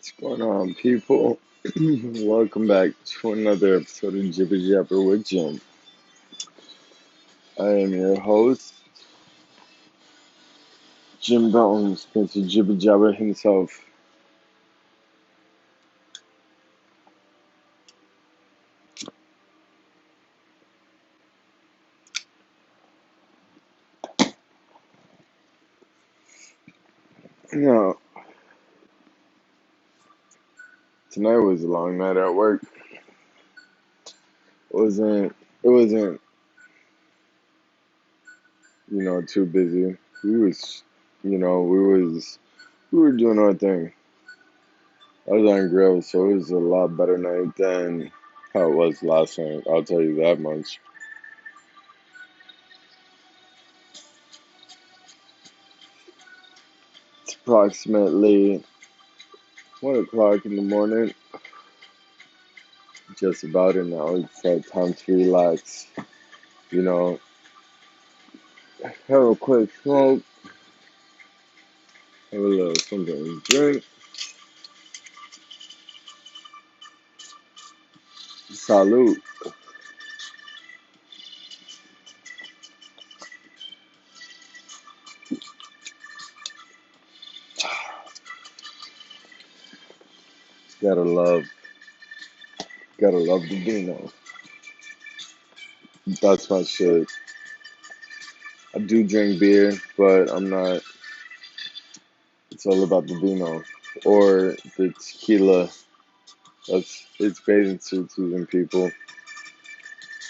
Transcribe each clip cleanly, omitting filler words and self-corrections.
What's going on, people? Welcome back to another episode of Jibber with Jim. I am your host, Jim Bones, Mr. Jibber himself. Now, tonight was a long night at work. It wasn't, too busy. We were doing our thing. I was on grill, so it was a lot better night than how it was last night. I'll tell you that much. It's approximately 1 o'clock in the morning. Just about it now. It's time to relax. You know, have a quick smoke, have a little something to drink. Salute. Gotta love, gotta love the vino. That's my shit. I do drink beer, but I'm not. It's all about the vino or the tequila. It's bathing suit season, people.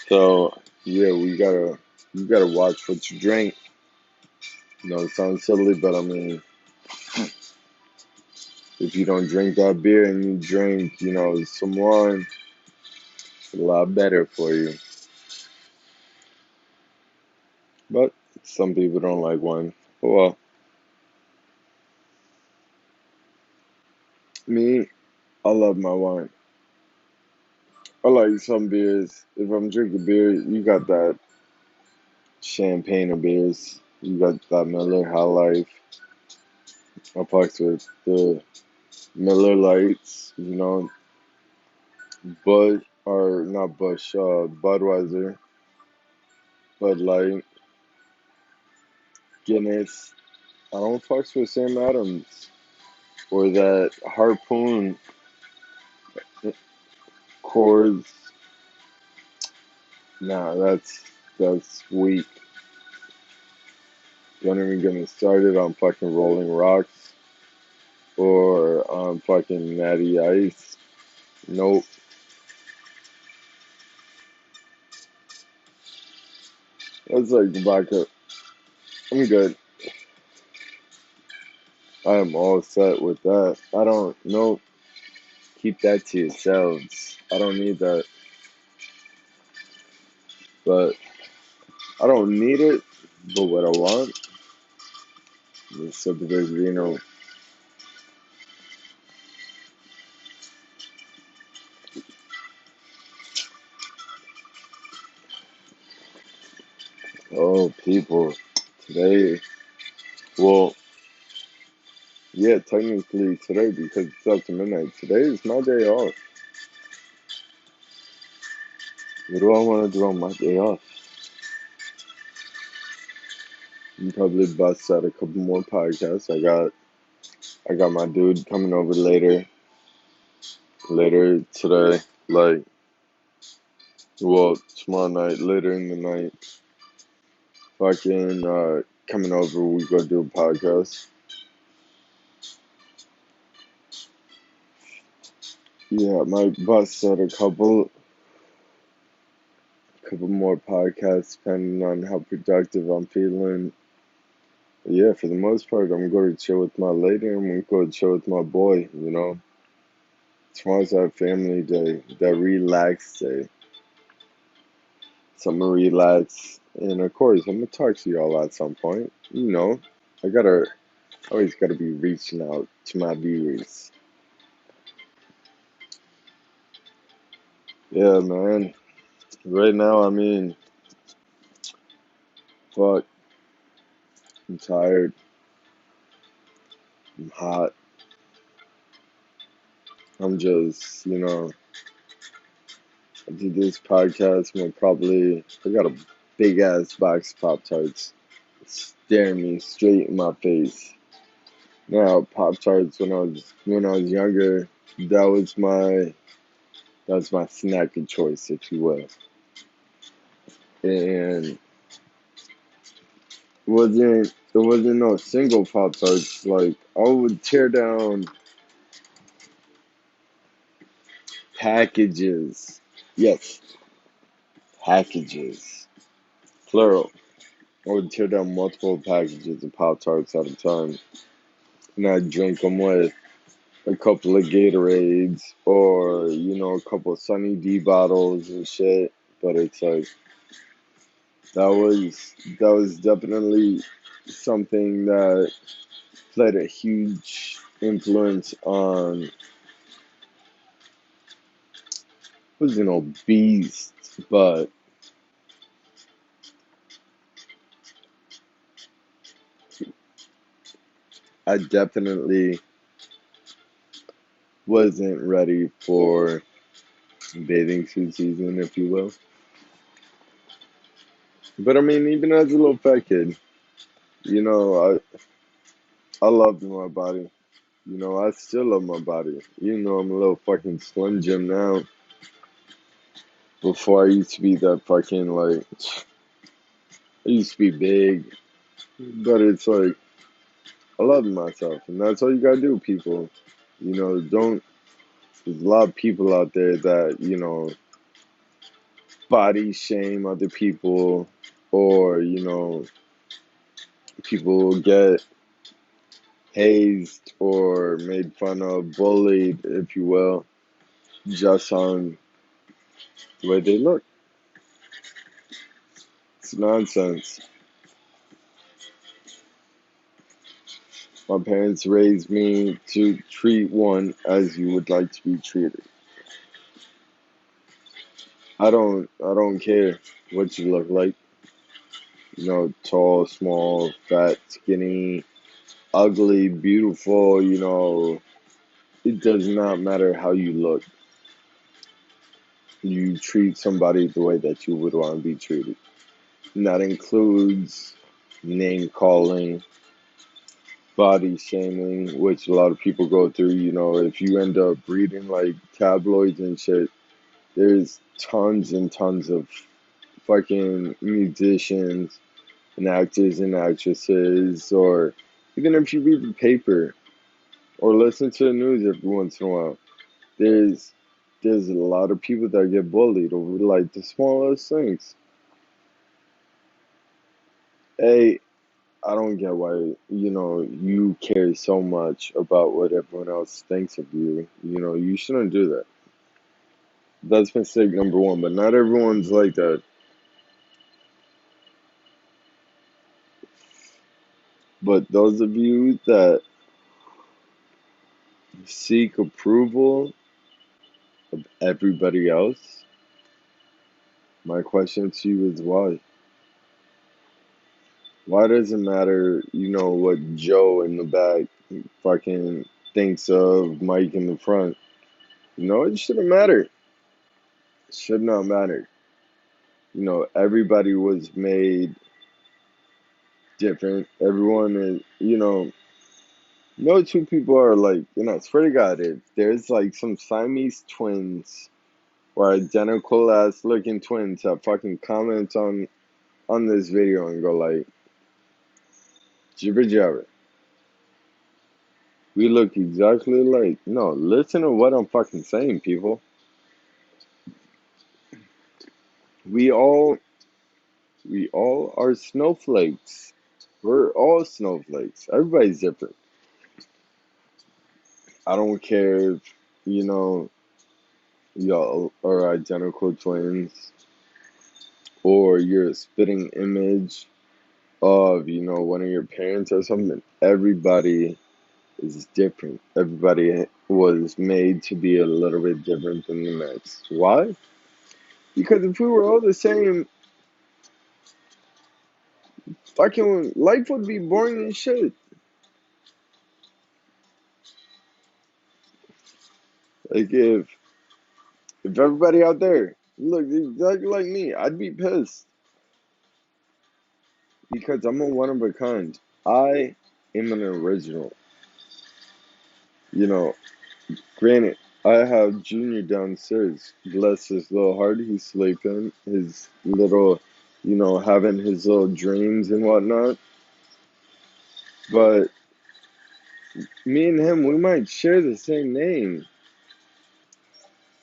So yeah, you gotta watch what you drink. It sounds silly, but I mean, if you don't drink that beer and you drink, some wine, it's a lot better for you. But some people don't like wine. Well, me, I love my wine. I like some beers. If I'm drinking beer, you got that champagne of beers. You got that Miller High Life. I fucks with the Miller Lights, Bud, or not Bush, Budweiser, Bud Light, Guinness. I don't fucks with Sam Adams or that Harpoon Coors. Nah, that's weak. Don't even get me started on fucking Rolling Rocks or on fucking Natty Ice. Nope. That's like vodka. I'm good. I am all set with that. I don't, nope. Keep that to yourselves. I don't need that. But I don't need it. But what I want is sip of this vino. Oh, people. Today, well, yeah, technically today because it's up to midnight. Today is my day off. What do I want to do on my day off? You probably bust out a couple more podcasts. I got my dude coming over later today. Like, well, tomorrow night, later in the night. Fucking coming over, we go do a podcast. Yeah, I might bust out a couple more podcasts depending on how productive I'm feeling. But yeah, for the most part, I'm going to chill with my lady and I'm going to go chill with my boy. Tomorrow's our family day, that relax day. So I'm going to relax. And of course, I'm going to talk to y'all at some point. I always gotta be reaching out to my viewers. Yeah, man. Right now, I mean, fuck. I'm tired. I'm hot. I'm just, I did this podcast. I got a big ass box of Pop Tarts staring me straight in my face. Now, Pop Tarts when I was younger, that was my snack of choice, if you will. And it wasn't no single Pop Tarts. Like I would tear down packages. Yes, packages. Plural. I would tear down multiple packages of Pop Tarts at a time. And I'd drink them with a couple of Gatorades or, a couple of Sunny D bottles and shit. But it's like, that was definitely something that played a huge influence on, was an obese, but I definitely wasn't ready for bathing suit season, if you will. But I mean, even as a little fat kid, I loved my body. I still love my body. Even though I'm a little fucking slim Jim now. Before I used to be that fucking like, I used to be big. But it's like, I love myself. And that's all you gotta do, people. Don't, there's a lot of people out there that, body shame other people, or, people get hazed or made fun of, bullied, if you will, just on the way they look. It's nonsense. My parents raised me to treat one as you would like to be treated. I don't care what you look like. Tall, small, fat, skinny, ugly, beautiful, it does not matter how you look. You treat somebody the way that you would want to be treated. And that includes name calling, body shaming, which a lot of people go through. If you end up reading like tabloids and shit, there's tons and tons of fucking musicians and actors and actresses, or even if you read the paper or listen to the news every once in a while, there's there's a lot of people that get bullied over like the smallest things. Hey, I don't get why, you care so much about what everyone else thinks of you. You shouldn't do that. That's mistake number one, but not everyone's like that. But those of you that seek approval of everybody else, my question to you is why? Why does it matter, what Joe in the back fucking thinks of Mike in the front? It shouldn't matter. It should not matter. Everybody was made different. Everyone is, no two people are like, I swear to God, if there's like some Siamese twins or identical ass looking twins that fucking comment on this video and go like, Jibber Jabber, we look exactly like. No, listen to what I'm fucking saying, people. We all we all are snowflakes. We're all snowflakes. Everybody's different. I don't care if, you know, y'all are identical twins or you're a spitting image of, one of your parents or something. Everybody is different. Everybody was made to be a little bit different than the next. Why? Because if we were all the same, fucking life would be boring as shit. Like if everybody out there looked exactly like me, I'd be pissed because I'm a one of a kind. I am an original. You know, granted, I have Junior downstairs. Bless his little heart. He's sleeping. His little, having his little dreams and whatnot. But me and him, we might share the same name.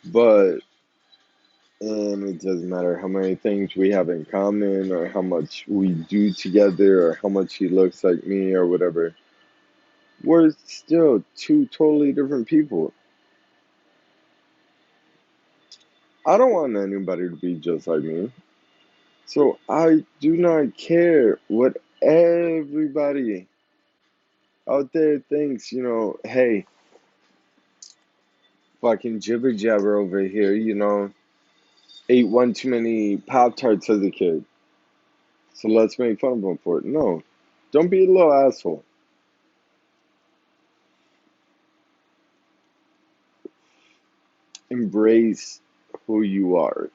But, and it doesn't matter how many things we have in common or how much we do together or how much he looks like me or whatever. We're still two totally different people. I don't want anybody to be just like me. So I do not care what everybody out there thinks, hey, fucking Jibber Jabber over here, ate one too many Pop Tarts as a kid. So let's make fun of him for it. No. Don't be a little asshole. Embrace who you are.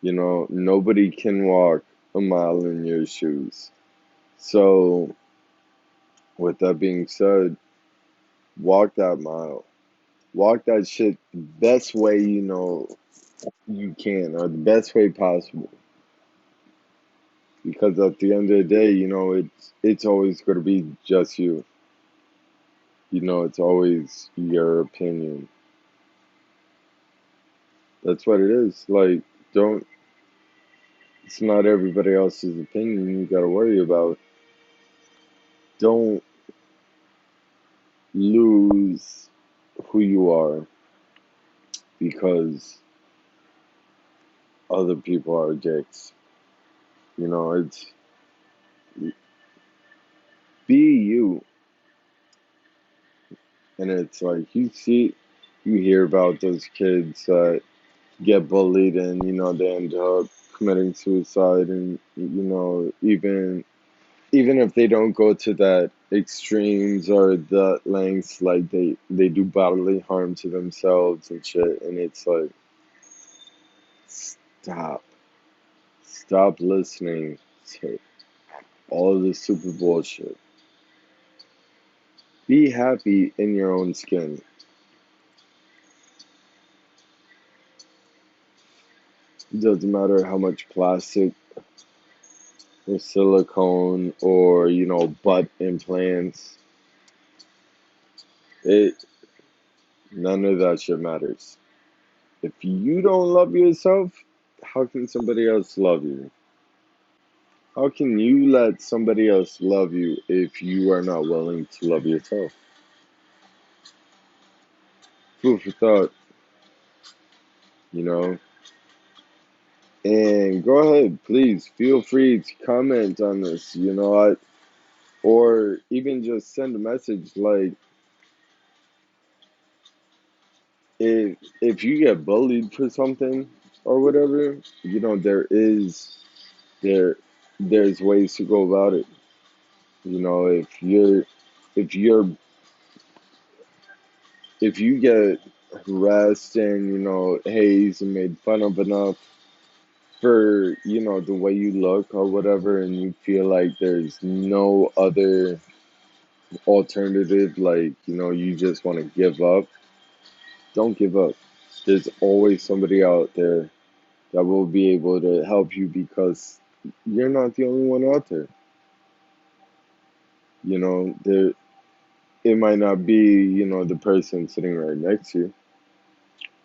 Nobody can walk a mile in your shoes. So, with that being said, walk that mile. Walk that shit the best way you can, or the best way possible. Because at the end of the day, it's always going to be just you. It's always your opinion. That's what it is. Like, don't. It's not everybody else's opinion you got to worry about. Don't lose who you are because other people are dicks. It's be you. And it's like you hear about those kids that get bullied and, they end up committing suicide and, even if they don't go to that extremes or the lengths, like they do bodily harm to themselves and shit. And it's like, stop. Stop listening to all of this super bullshit. Be happy in your own skin. It doesn't matter how much plastic or silicone or, butt implants. It None of that shit matters. If you don't love yourself, how can somebody else love you? How can you let somebody else love you if you are not willing to love yourself? Food for thought, you know? And go ahead, please feel free to comment on this, or even just send a message like if you get bullied for something or whatever, there there's ways to go about it. If you're if you get harassed and hazed and made fun of enough for the way you look or whatever, and you feel like there's no other alternative, like you just want to give up, don't give up. There's always somebody out there that will be able to help you because you're not the only one out there. There it might not be the person sitting right next to you,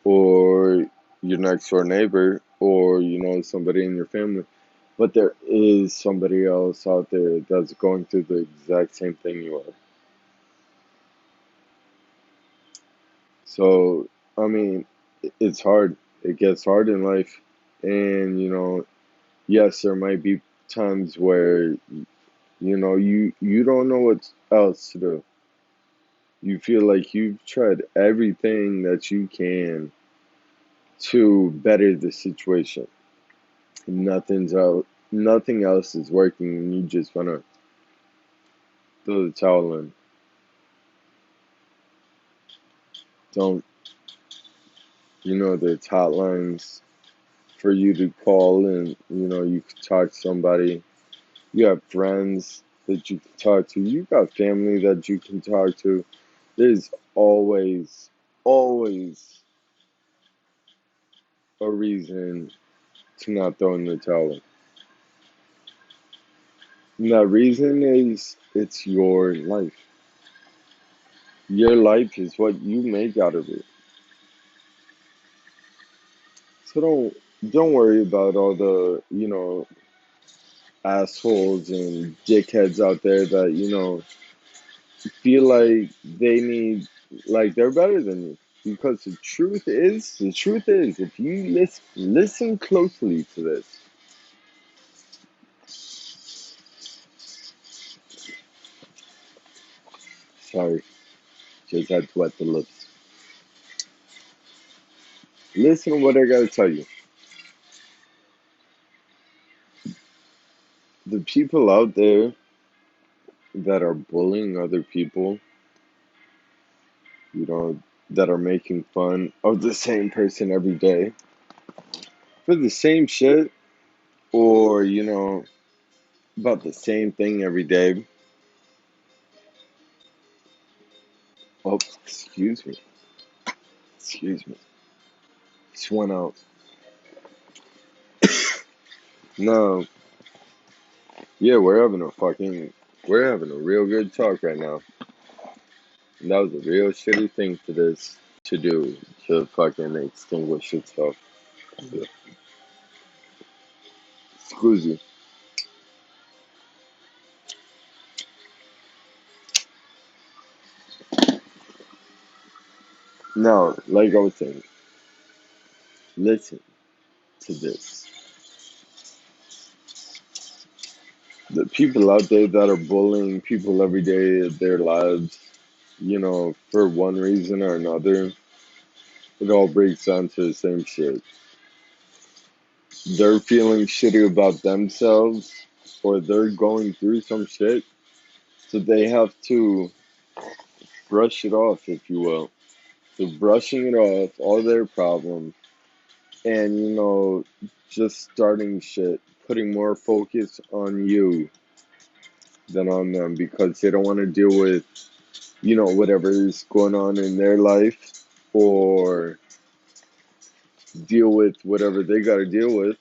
or your next door neighbor, or somebody in your family, but there is somebody else out there that's going through the exact same thing you are. So I mean, it's hard. It gets hard in life, and yes, there might be times where you don't know what else to do. You feel like you've tried everything that you can to better the situation. Nothing's out. Nothing else is working, and you just wanna throw the towel in. don't, there's hotlines for you to call and, you can talk to somebody. You have friends that you can talk to. You got family that you can talk to. There's always, always a reason to not throw in the towel. And that reason is it's your life. Your life is what you make out of it. So don't worry about all the, assholes and dickheads out there that, feel like they need, like they're better than you. Because the truth is, if you listen closely to this, sorry, just had to wet the lips. Listen to what I gotta tell you. The people out there that are bullying other people, you know, that are making fun of the same person every day for the same shit, or, about the same thing every day. Oh, excuse me. Excuse me. Just went out. No, yeah, we're having a real good talk right now. And that was a real shitty thing for this to do, to fucking extinguish itself. Excuse me. Now, like I was saying, listen to this. The people out there that are bullying people every day of their lives, for one reason or another, it all breaks down to the same shit. They're feeling shitty about themselves, or they're going through some shit, so they have to brush it off, if you will. So brushing it off, all their problems, and, just starting shit, putting more focus on you than on them because they don't want to deal with, whatever is going on in their life, or deal with whatever they got to deal with.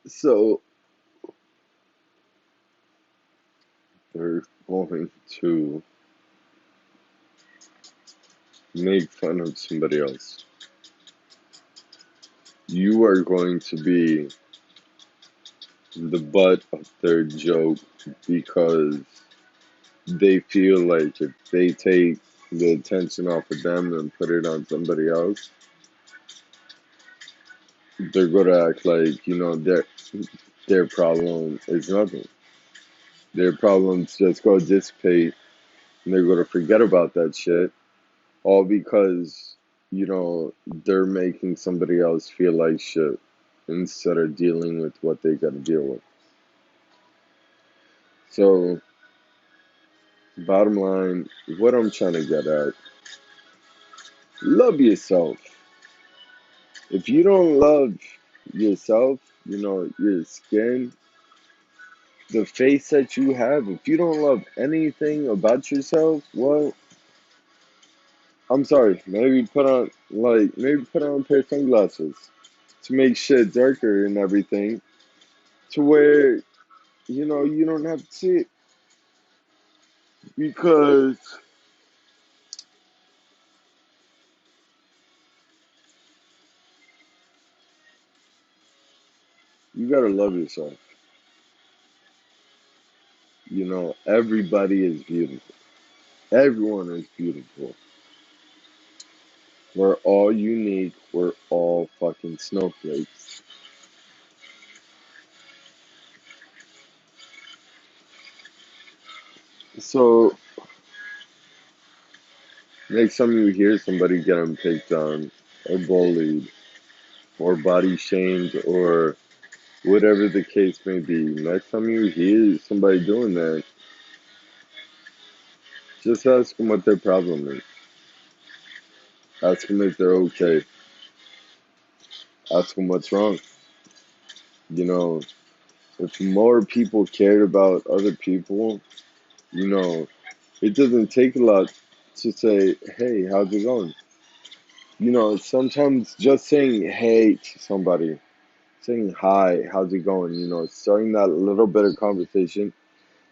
So they're going to make fun of somebody else. You are going to be the butt of their joke because they feel like if they take the attention off of them and put it on somebody else, they're gonna act like, their problem is nothing. Their problems just go dissipate and they're gonna forget about that shit. All because, they're making somebody else feel like shit instead of dealing with what they gotta deal with. So, bottom line, what I'm trying to get at, love yourself. If you don't love yourself, your skin, the face that you have, if you don't love anything about yourself, well, I'm sorry. Maybe put on a pair of sunglasses to make shit darker and everything, to where you don't have to see it because you gotta love yourself. Everybody is beautiful. Everyone is beautiful. We're all unique. We're all fucking snowflakes. So, next time you hear somebody getting picked on, or bullied, or body shamed, or Whatever the case may be. Next time you hear somebody doing that, just ask them what their problem is. Ask them if they're okay. Ask them what's wrong. You know, if more people cared about other people, you know, it doesn't take a lot to say, hey, how's it going? Sometimes just saying hey to somebody, saying hi, how's it going, starting that little bit of conversation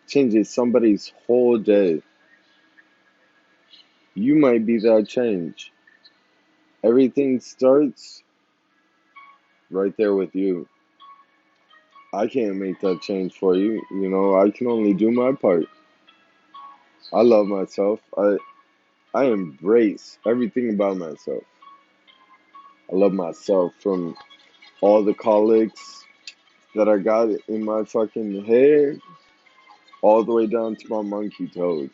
changes somebody's whole day. You might be that change. Everything starts right there with you. I can't make that change for you. I can only do my part. I love myself. I embrace everything about myself. I love myself from all the colics that I got in my fucking hair all the way down to my monkey toes.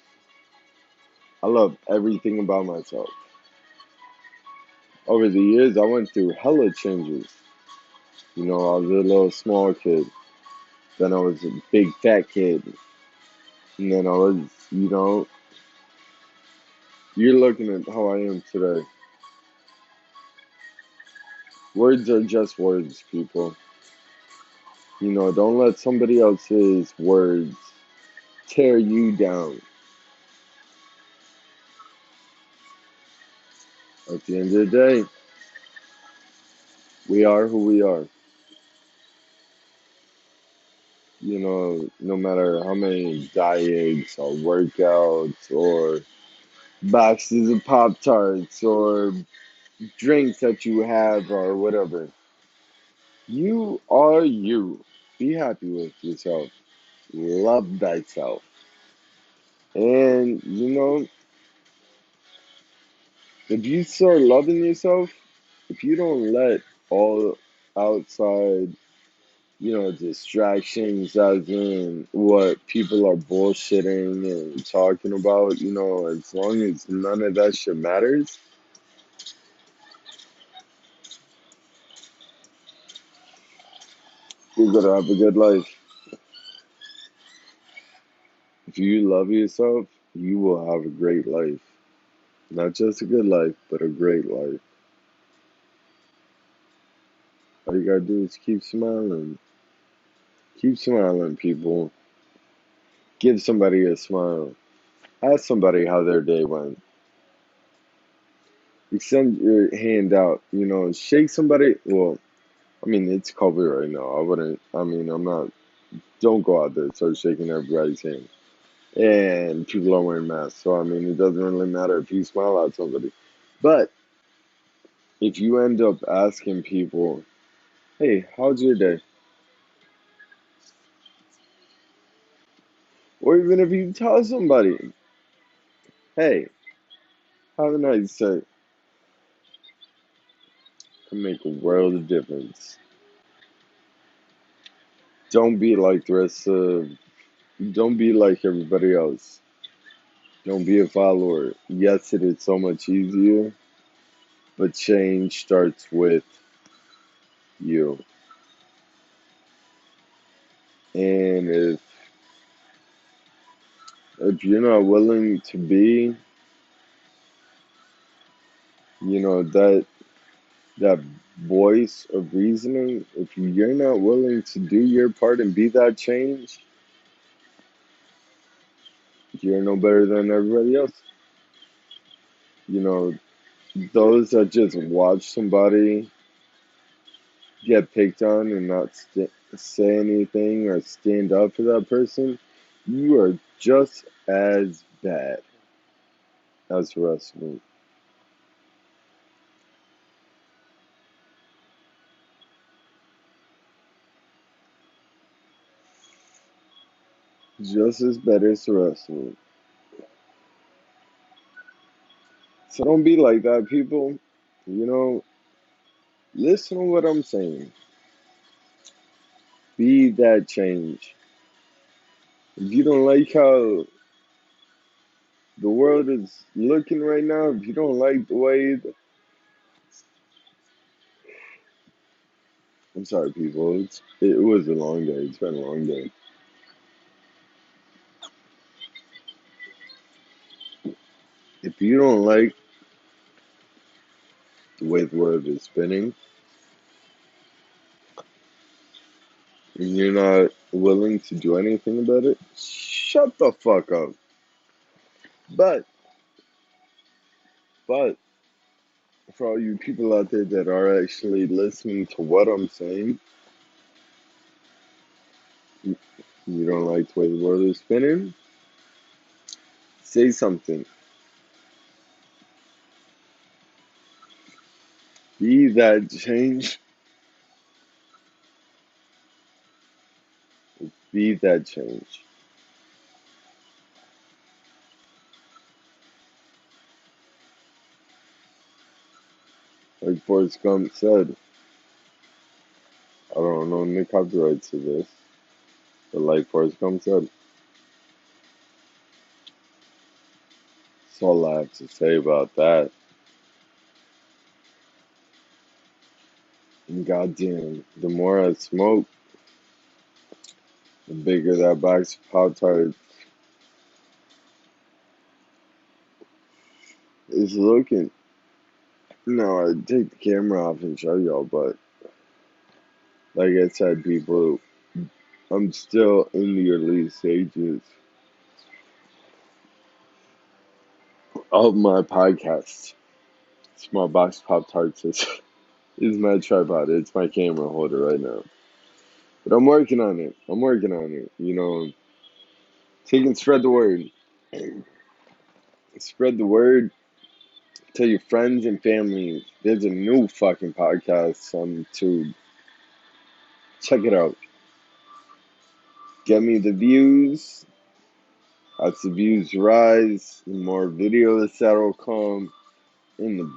I love everything about myself. Over the years, I went through hella changes. I was a little small kid. Then I was a big fat kid. And then I was, you're looking at how I am today. Words are just words, people. Don't let somebody else's words tear you down. At the end of the day, we are who we are. No matter how many diets or workouts or boxes of Pop Tarts or drinks that you have or whatever, you are you. Be happy with yourself. Love thyself. And, if you start loving yourself, if you don't let all outside, distractions, as in what people are bullshitting and talking about, as long as none of that shit matters, you're gonna have a good life. If you love yourself, you will have a great life. Not just a good life, but a great life. All you gotta do is keep smiling. Keep smiling, people. Give somebody a smile. Ask somebody how their day went. Extend your hand out, shake somebody. Well, I mean, it's COVID right now. I'm not, don't go out there and start shaking everybody's hand. And people are wearing masks. So, it doesn't really matter if you smile at somebody. But if you end up asking people, hey, how's your day? Or even if you tell somebody, hey, have a nice day, can make a world of difference. Don't be like the rest of, don't be like everybody else. Don't be a follower. Yes, it is so much easier, but change starts with you. And if you're not willing to be, that voice of reasoning, if you're not willing to do your part and be that change, you're no better than everybody else. You know, those that just watch somebody get picked on and not say anything or stand up for that person, you are just as bad as the rest of them. Just as bad as the rest of them. So don't be like that, people. You know, listen to what I'm saying. Be that change. If you don't like how the world is looking right now, if you don't like the way I'm sorry, people. It was a long day. It's been a long day. If you don't like the way the world is spinning, and you're not willing to do anything about it, shut the fuck up. But, but, for all you people out there that are actually listening to what I'm saying, you don't like the way the world is spinning, say something. Be that change. Be that change. Like Forrest Gump said, I don't know any copyrights to this, but like Forrest Gump said, that's all I have to say about that. And goddamn, the more I smoke, the bigger that box of Pop Tarts is looking. No, I'd take the camera off and show y'all, but like I said, people, I'm still in the early stages of my podcast. Small box Pop Tarts is my tripod. It's my camera holder right now. But I'm working on it. I'm working on it. You know, take and spread the word. Spread the word. Tell your friends and family. There's a new fucking podcast on YouTube. Check it out. Get me the views. As the views rise, the more videos that'll come, and the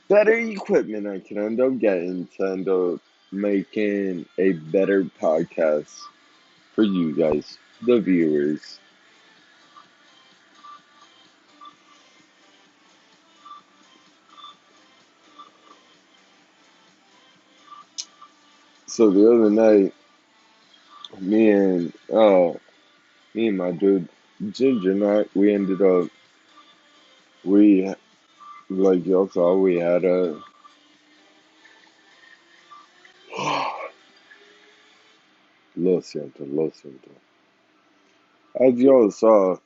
better equipment I can end up getting to end up making a better podcast for you guys, the viewers. So the other night, me and me and my dude Ginger and I, we ended up we like y'all saw we had a lo siento. As y'all saw,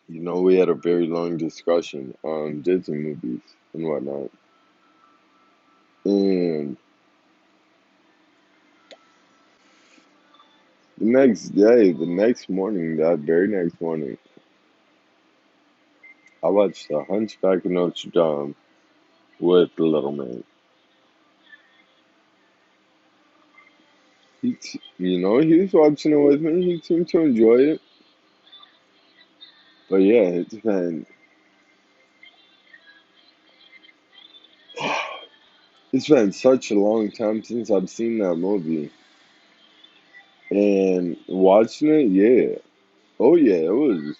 you know, we had a very long discussion on Disney movies and whatnot. And the next day, the next morning, that very next morning, I watched The Hunchback of Notre Dame with the little man. You know, he was watching it with me. He seemed to enjoy it. But yeah, it's been such a long time since I've seen that movie. And watching it, yeah. Oh yeah, it was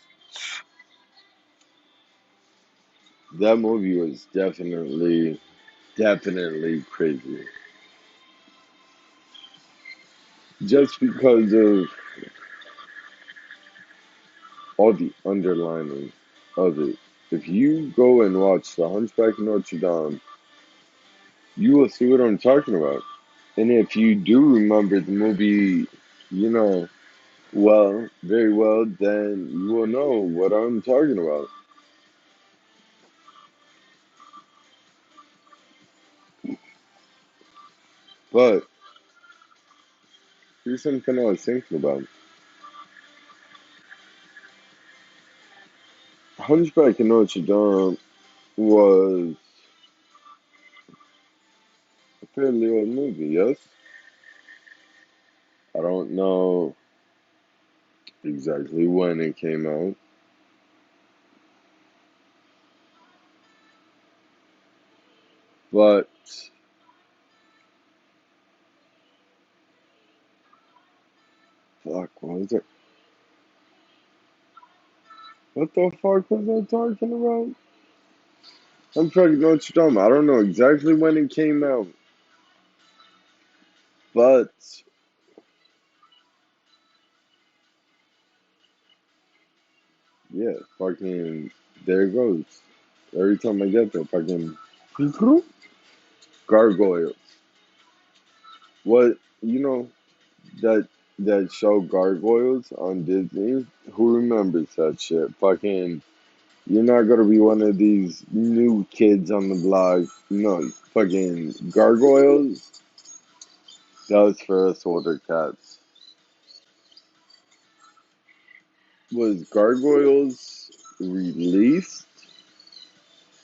that movie was definitely crazy. Just because of all the underlining of it. If you go and watch The Hunchback of Notre Dame, you will see what I'm talking about. And if you do remember the movie, you know, well, very well, then you will know what I'm talking about. But here's something I was thinking about. Hunchback of Notre Dame was a fairly old movie, yes? I don't know exactly when it came out, but fuck, what was it? What the fuck was I talking about? Hunchback of Notre Dame. I don't know exactly when it came out, But yeah, fucking there it goes. Every time I get there, fucking gargoyles. What that that show Gargoyles on Disney? Who remembers that shit? Fucking you're not gonna be one of these new kids on the block. No, fucking Gargoyles. That was for us older cats. Was Gargoyles released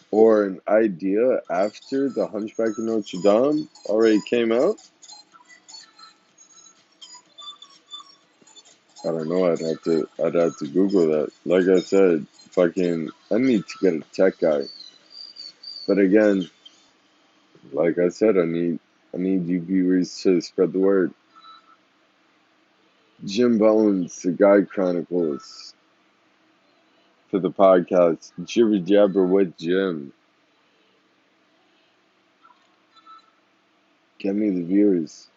or an idea after the Hunchback of Notre Dame already came out? I don't know. I'd have to Google that. Like I said, fucking, I need to get a tech guy. But again, like I said, I need you viewers to spread the word. Jim Bones, the Guy Chronicles, for the podcast. Jibber Jabber with Jim. Get me the viewers.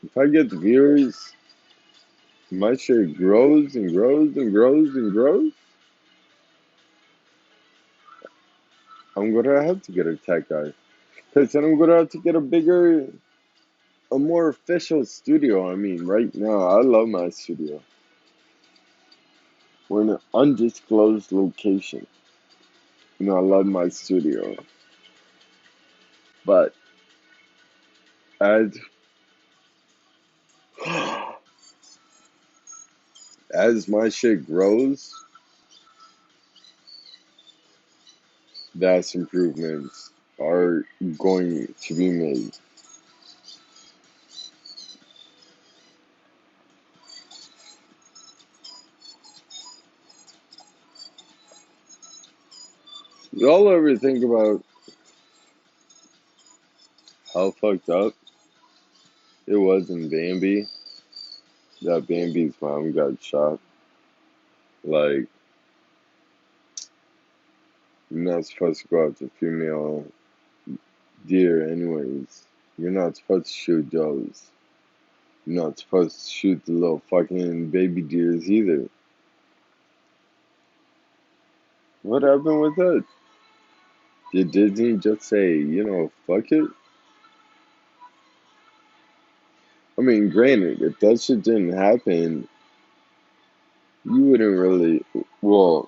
If I get the viewers, my shit grows and grows and grows and grows. I'm gonna have to get a tech guy. Because then I'm gonna have to get a more official studio. I mean, right now, I love my studio. We're in an undisclosed location. I love my studio. But as as my shit grows, that's improvements are going to be made. Y'all ever think about how fucked up it was in Bambi that Bambi's mom got shot? Like, you're not supposed to go after female deer, anyways. You're not supposed to shoot does. You're not supposed to shoot the little fucking baby deers either. What happened with that? Did Disney just say, fuck it? I mean, granted, if that shit didn't happen, you wouldn't really. Well,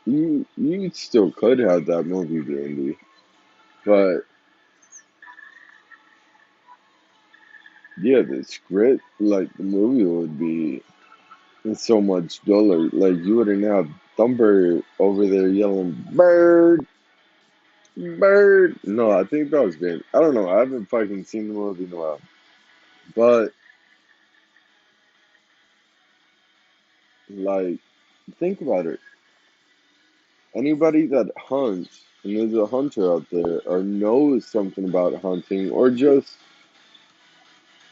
you still could have that movie, Bambi, but yeah, the script, like the movie, would be so much duller. Like you wouldn't have Thumper over there yelling "bird, bird." No, I think that was Bambi. I don't know. I haven't fucking seen the movie in a while, but like, think about it. Anybody that hunts and is a hunter out there or knows something about hunting or just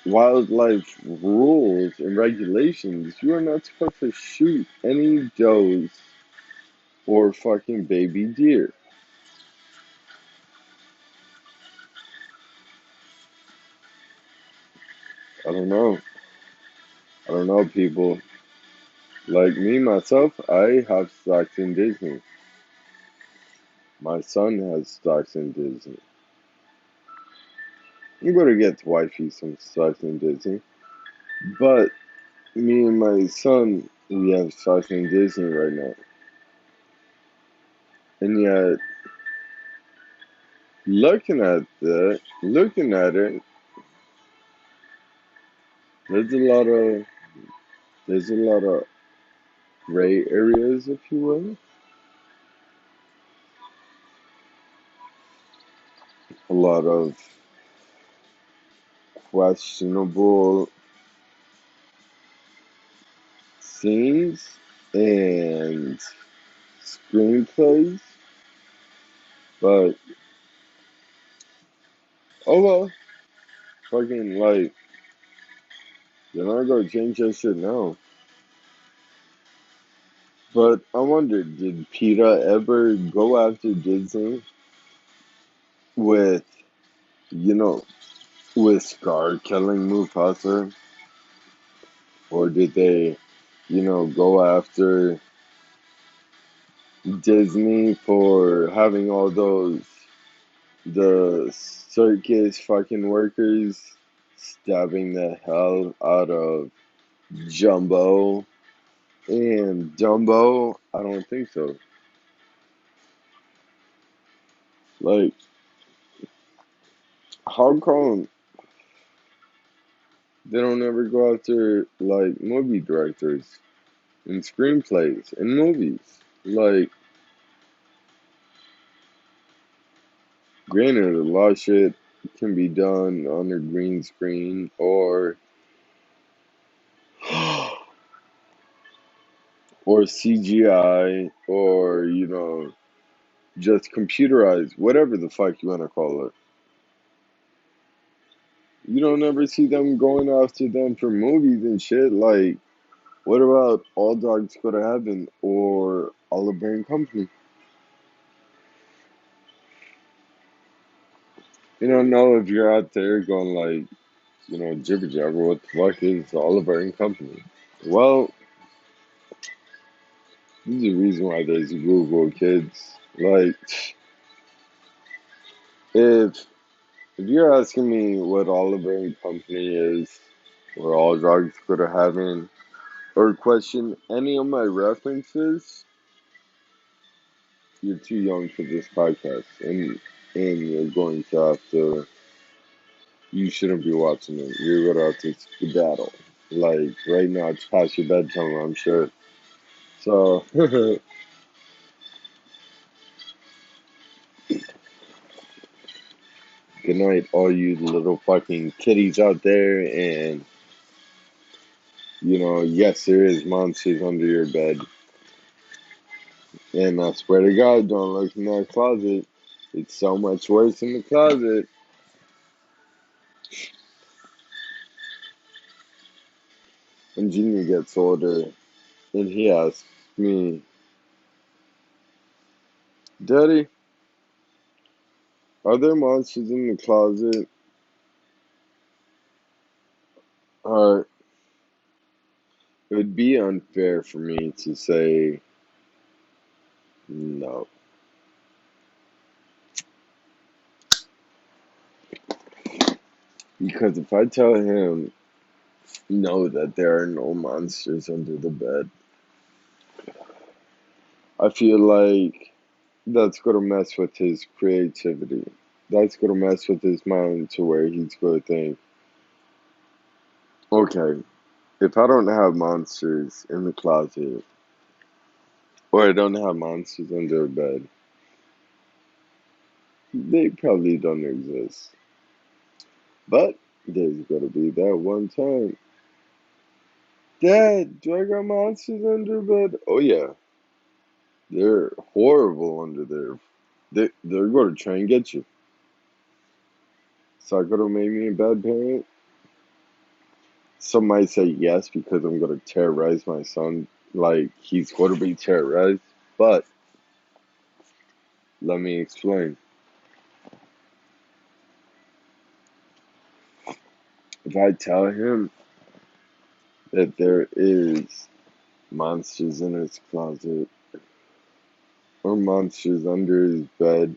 wildlife rules and regulations, you are not supposed to shoot any does or fucking baby deer. I don't know. I don't know, people. Like me, myself, I have stocks in Disney. My son has stocks in Disney. I'm going to get wifey some stocks in Disney. But me and my son, we have stocks in Disney right now. And yet, looking at it, there's a lot of there's a lot of gray areas, if you will. A lot of questionable scenes and screenplays. But oh well, fucking like they're not gonna change that shit now. But I wonder, did PETA ever go after Disney with, you know, with Scar killing Mufasa, or did they, go after Disney for having all the circus fucking workers stabbing the hell out of Jumbo and Dumbo? I don't think so. Like, how come they don't ever go after, like, movie directors and screenplays and movies? Like, granted, a lot of shit can be done under green screen or CGI or, just computerized, whatever the fuck you want to call it. You don't ever see them going after them for movies and shit. Like, what about All Dogs Go to Heaven or Oliver and Company? You don't know if you're out there going like, Jibber Jabber, what the fuck is Oliver and Company? Well, there's a reason why there's Google kids. Like, if you're asking me what Oliver and Company is, or All Dogs Go to Heaven, or question any of my references, you're too young for this podcast, and you're going to have to. You shouldn't be watching it. You're gonna have to skedaddle. Like right now, it's past your bedtime, I'm sure. So, good night, all you little fucking kitties out there. And yes, there is monsters under your bed. And I swear to God, don't look in that closet. It's so much worse in the closet. When Junior gets older, and he asks me, Daddy, are there monsters in the closet? It would be unfair for me to say no. Because if I tell him no, that there are no monsters under the bed, I feel like that's going to mess with his creativity. That's going to mess with his mind to where he's going to think, okay, if I don't have monsters in the closet, or I don't have monsters under a bed, they probably don't exist. But there's going to be that one time. Dad, do I got monsters under bed? Oh, yeah. They're horrible under there. They're going to try and get you. Is that going to make me a bad parent? Some might say yes because I'm going to terrorize my son. Like, he's going to be terrorized. But, let me explain. If I tell him that there is monsters in his closet or monsters under his bed,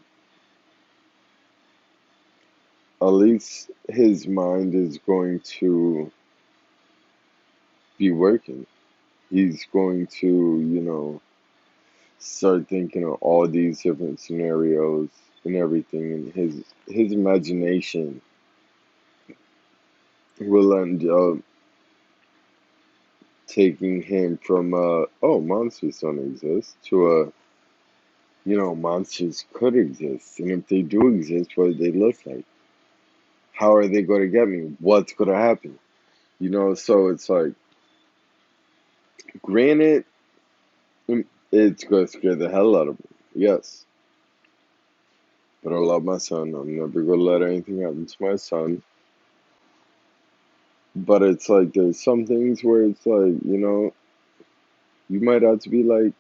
at least his mind is going to be working. He's going to, start thinking of all these different scenarios and everything, and his imagination will end up taking him from oh, monsters don't exist to monsters could exist, and if they do exist, what do they look like? How are they going to get me? What's going to happen? So it's like, granted, it's going to scare the hell out of me, yes, but I love my son. I'm never going to let anything happen to my son. But it's like there's some things where it's like, you might have to be like,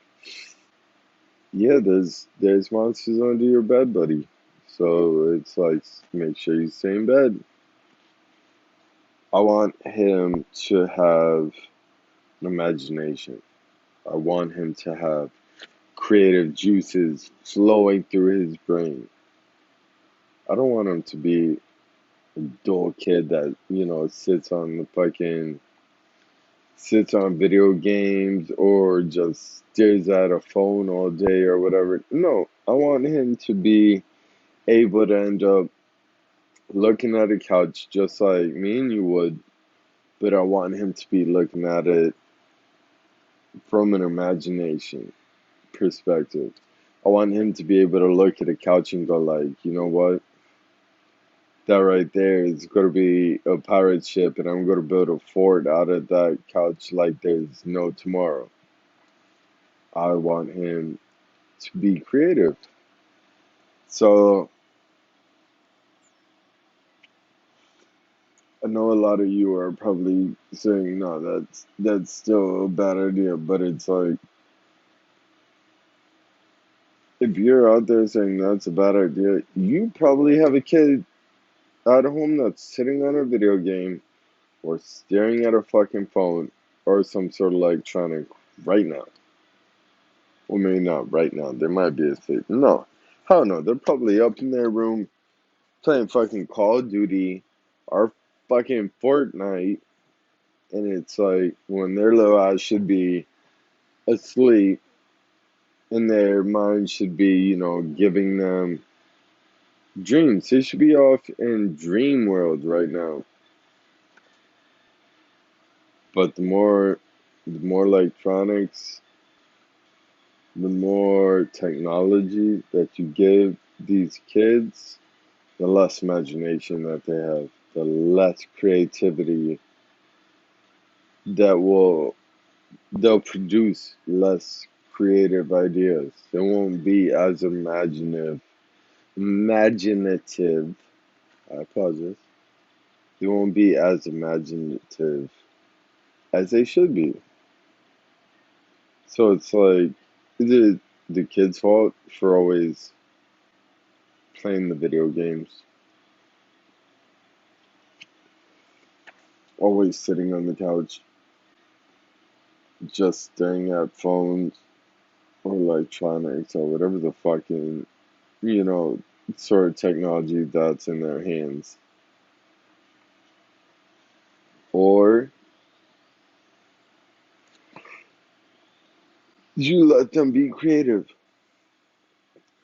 yeah, there's monsters under your bed, buddy. So it's like, make sure you stay in bed. I want him to have an imagination. I want him to have creative juices flowing through his brain. I don't want him to be a dull kid that, sits on video games or just stares at a phone all day or whatever. No, I want him to be able to end up looking at a couch just like me and you would, but I want him to be looking at it from an imagination perspective. I want him to be able to look at a couch and go like, you know what? That right there is going to be a pirate ship, and I'm going to build a fort out of that couch like there's no tomorrow. I want him to be creative. So I know a lot of you are probably saying, no, that's still a bad idea, but it's like if you're out there saying that's a bad idea, you probably have a kid at home that's sitting on a video game or staring at a fucking phone or some sort of electronic right now. Well, maybe not right now. There might be a state. No. Hell no. They're probably up in their room playing fucking Call of Duty or fucking Fortnite. And it's like when their little ass should be asleep and their mind should be, giving them dreams. They should be off in dream world right now. But the more electronics, the more technology that you give these kids, the less imagination that they have, the less creativity that they'll produce less creative ideas. They won't be as imaginative. I apologize. They won't be as imaginative as they should be. So it's like, is it the kid's fault for always playing the video games? Always sitting on the couch, just staring at phones or electronics or whatever the fucking, you know, sort of technology that's in their hands. Or you let them be creative.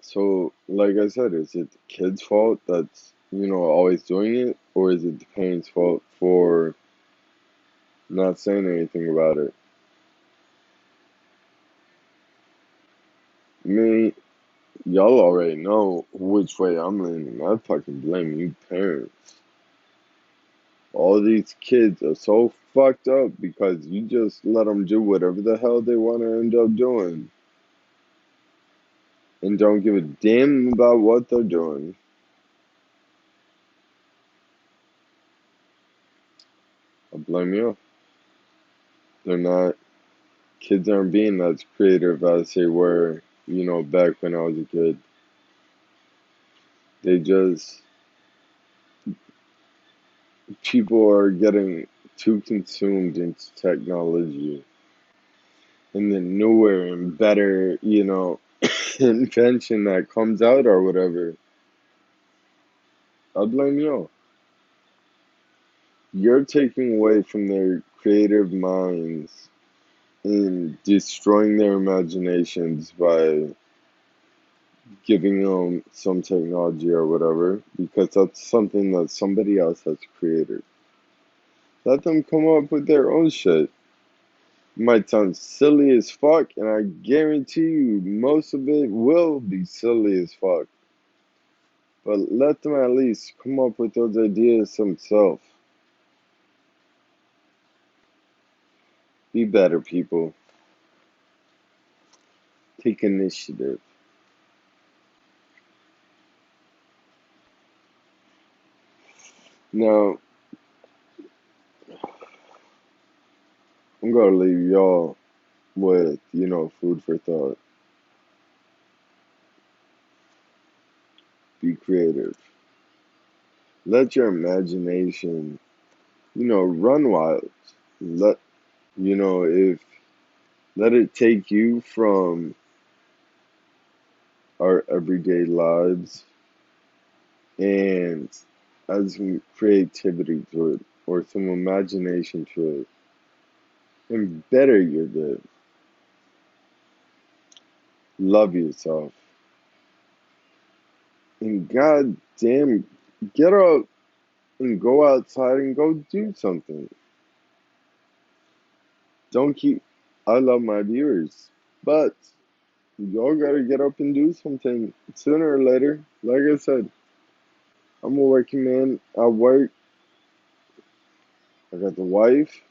So, like I said, is it the kid's fault that's, always doing it? Or is it the parents' fault for not saying anything about it? I mean, y'all already know which way I'm leaning. I fucking blame you parents. All these kids are so fucked up because you just let them do whatever the hell they want to end up doing. And don't give a damn about what they're doing. I blame you. They're not, kids aren't being as creative as they were, back when I was a kid. They just, people are getting too consumed into technology and the newer and better, invention that comes out or whatever. I blame you. You're taking away from their creative minds and destroying their imaginations by giving them some technology or whatever, because that's something that somebody else has created. Let them come up with their own shit. It might sound silly as fuck, and I guarantee you most of it will be silly as fuck. But let them at least come up with those ideas themselves. Be better, people. Take initiative. Now, I'm gonna leave y'all with, food for thought. Be creative. Let your imagination run wild. Let if let it take you from our everyday lives and add some creativity to it or some imagination to it and better your day. Love yourself. And god damn, get up and go outside and go do something. Don't keep I love my viewers, but y'all gotta get up and do something sooner or later. Like I said, I'm a working man. I work. I got the wife.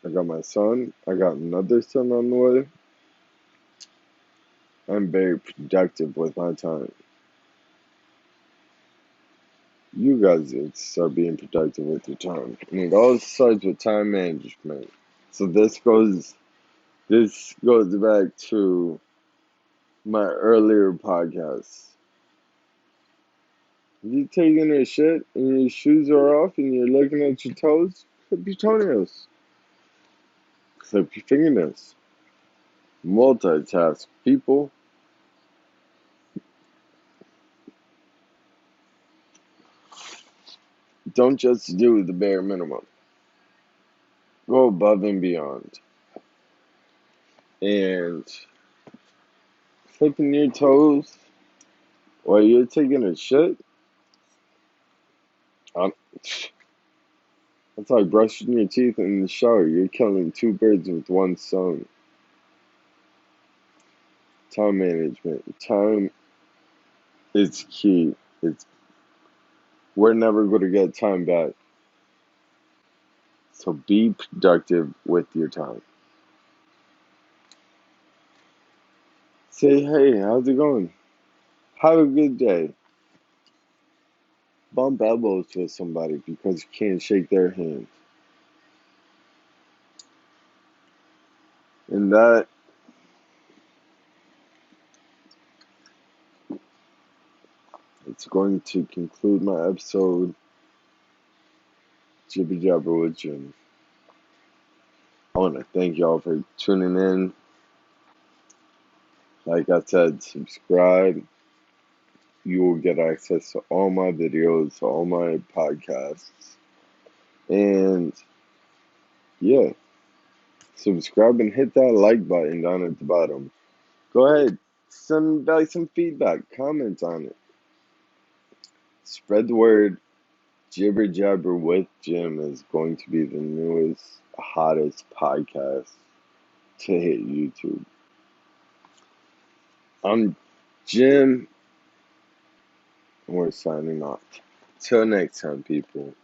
I got my son. I got another son on the way. I'm very productive with my time. You guys need to start being productive with your time. And it all starts with time management. So this goes back to my earlier podcast. If you're taking a shit and your shoes are off and you're looking at your toes, clip your toenails. Clip your fingernails. Multitask. People, don't just do the bare minimum. Go above and beyond. And clipping your toes while you're taking a shit, um, that's like brushing your teeth in the shower. You're killing two birds with one stone. Time management. Time is key. We're never going to get time back. So be productive with your time. Say, hey, how's it going? Have a good day. Bump elbows with somebody because you can't shake their hand. And that it's going to conclude my episode. Jibber with Jim. I want to thank y'all for tuning in. Like I said, subscribe. You will get access to all my videos, all my podcasts. And yeah, subscribe and hit that like button down at the bottom. Go ahead, send back some feedback, comment on it. Spread the word. Jibber with Jim is going to be the newest, hottest podcast to hit YouTube. I'm Jim, and we're signing off. Till next time, people.